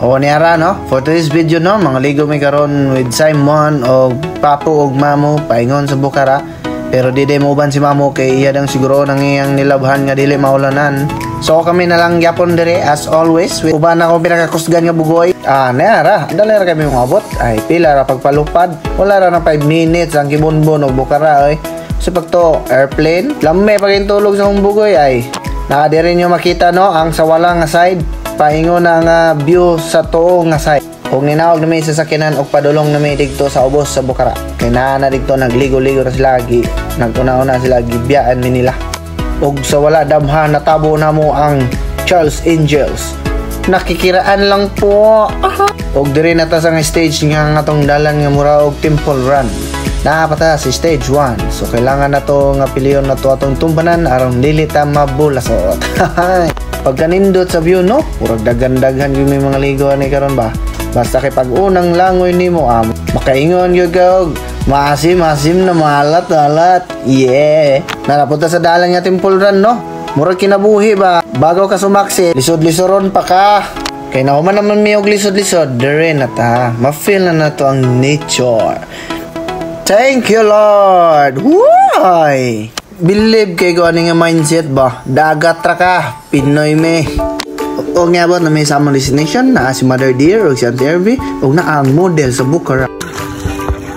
O niara no, for today's video no, mga ligo mi karon with Simon o Papo og Mamo paingon sa Bukara. Pero di mo ban si Mamo kay iya dang siguro nang iyang nilabhan nga dili maulanan. So kami na lang gyapon dire as always. Uban ako pinakakusgan nga bugoy. Niara, dali ra kami umabot. Ay pila ra pagpalupad. Wala ra na 5 minutes ang Kibunbon og Bukara oy. So pagto airplane, lame pagintulog sa bugoy ay nakadiri nyo makita no ang sa walang nga side. Paingon na nga view sa tuo nga side. Kung ninawag na may sasakyanan o padulong na may digto sa ubos sa Bukara. Kaya na digto nagligo-ligo na sila lagi. Naguna-una sila gibiyaan mi nila. Og sa wala damhan natabo na mo ang Charles Angels. Nakikiraan lang po. Og diri na ta sa stage nga atong dalan nga mura og Temple Run. Napata si stage 1. So kailangan na to nga piliyon na to atong tumbanan aron dili ta mabulasot. Pagkanindot sa view no, purag dagan-daghan yung may mga ligo ni karon ba. Basta kay pag unang langoy nimo makaingon gyud ka og masim na malat. Yeah. Nanapunta sa dalan nga Temple Run no. Murag kinabuhi ba. Bago ka sumaksi, lisod-lisoron pa ka. Kay nahuman naman mi og lisod-lisod, dire na ta. Ma-feel na to ang nature. Thank you Lord. Why? Believe kay ko ano nga mindset ba? Dagat ra ka, Pinoy me. O nga ba na may samang destination na si Mother Dear o si Auntie Ervi o na ang model sa Bukara.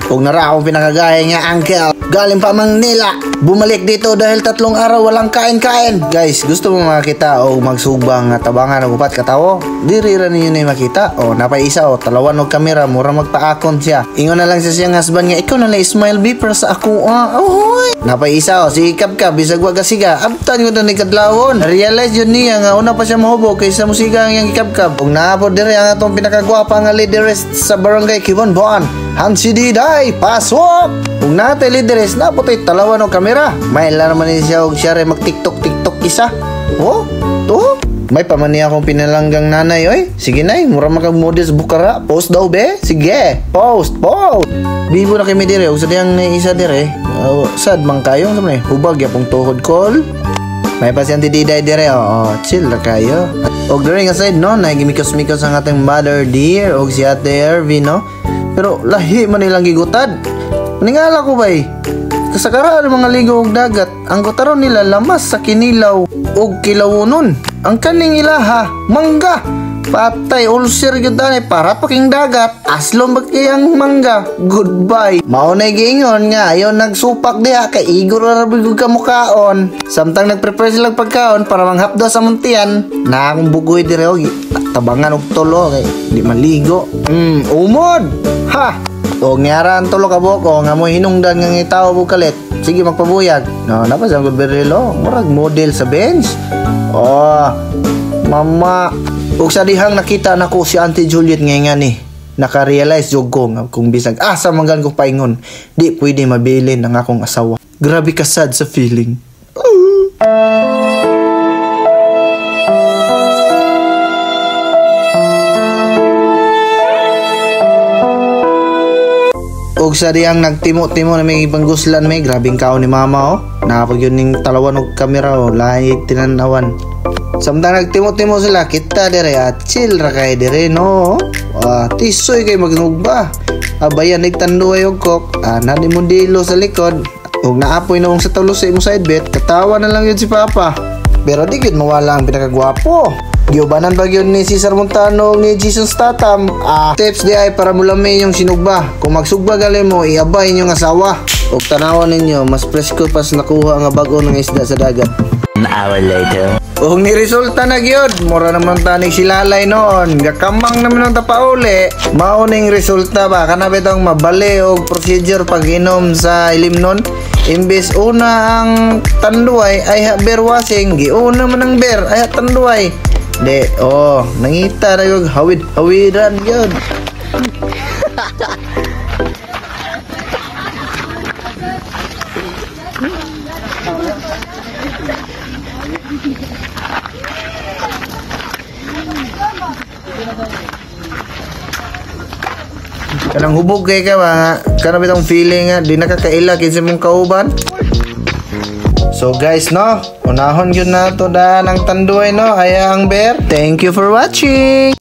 O nara akong pinakagaya nga uncle. Galing pa Manila. Bumalik dito dahil 3 araw walang kain-kain. Guys, gusto mo makita o magsubang nga tabangan o upat katawo? Diri ra ninyo na makita. O napaisa o talawan og kamera mura magpaakon siya. Ingon na lang sa siyang husband nga ikaw na lang smile beeper sa ako. Oy. Napaisa o si Kapka bisag wa gasiga. Abtan ko na ni kadlawon. Realize yun niya nga una pa siya mahubog kaysa musika ang iyang Kapka. Og naapod diri ang atong pinakagwapa nga leaderess sa barangay Kibunbon. Hansi Diday, pasok! Kung natin leaderess, naputay talawan o kamera. May lang naman siya og siya rin mag-tiktok isa. Oh, to? May pamani akong pinalanggang nanay, oy. Sige nay, mura makag-model sa Bukara. Post daw, be? Sige, post. Bibo na kami dire, og sa diyang isa dire. Sad man kayo, sabi na, hubag yapong tuhod call. May pasyente Diday dire, chill na kayo. Og during aside, no, nagimikos-mikos ang ating Mother Dear, og si Ate Ervi, no? Pero lahi man nilang gigutad. Ningala ko ba kasagaran mga ligo og dagat. Ang gutaron nila lamas sa kinilaw og kilawunon. Ang kaning ilaha, mangga. Patay ulcer gyud ani para paking dagat. Aslom bagkayang mangga. Goodbye. Mao na giingon nga ayon nagsupak diha kay igor ra bigog ka mukaon. Samtang nagprepare sila pagkaon para manghapdo sa muntian. Na akong bugoy dire og tabangan og tulo kay di maligo. Umod. Ha. O ngiaran tulo ka buko nga mo hinungdan nga ngitaw og kalit. Sige magpabuyag. No, napasang good berilo. Murag model sa bench. Mama. Ug sa dihang nakita nako si Auntie Juliet nga ni. Naka-realize jud ko nga kung bisag asa man gan ko paingon, di pwede mabilin ang akong asawa. Grabe ka sad sa feeling. Og sa diyang nagtimo-timo na may pangguslan may grabing kaon ni mama nakapag yun ning talawan og kamera lahi tinanawan. Samtang nagtimo-timo sila kita dire at chill ra kay dire no. Tisoy kay magnugba. Abayan nagtanduay og kok. Nani mo dilo sa likod. Og naapoy na sa tulo sa imo side bet. Katawa na lang yun si Papa. Pero di gid mawala ang pinakagwapo. Giubanan ba yun ni Cesar Montano ni Jason Statham. Tips di ay para mulami yung sinugba. Kung magsugba gali mo, iabay inyong asawa. O tanawan ninyo, mas presko pas nakuha nga bago ng isda sa dagat. An hour later. O niresulta na gyud, mura naman tanig silalay noon. Gakamang naman ang tapauli. Mauning resulta ba? Kana bitong mabali og procedure pag inom sa ilim nun. Imbes una ang tanduay ay bear washing, giuna man ang bear ay tanduay. De, nangita na yung hawid-hawidan yun. Kanang hubog kay ka ba? Kanang bitong feeling nga, di nakakaila kinsa mong kauban. So guys no, unahon yun na to da ng tanduay no, aya ang bear. Thank you for watching.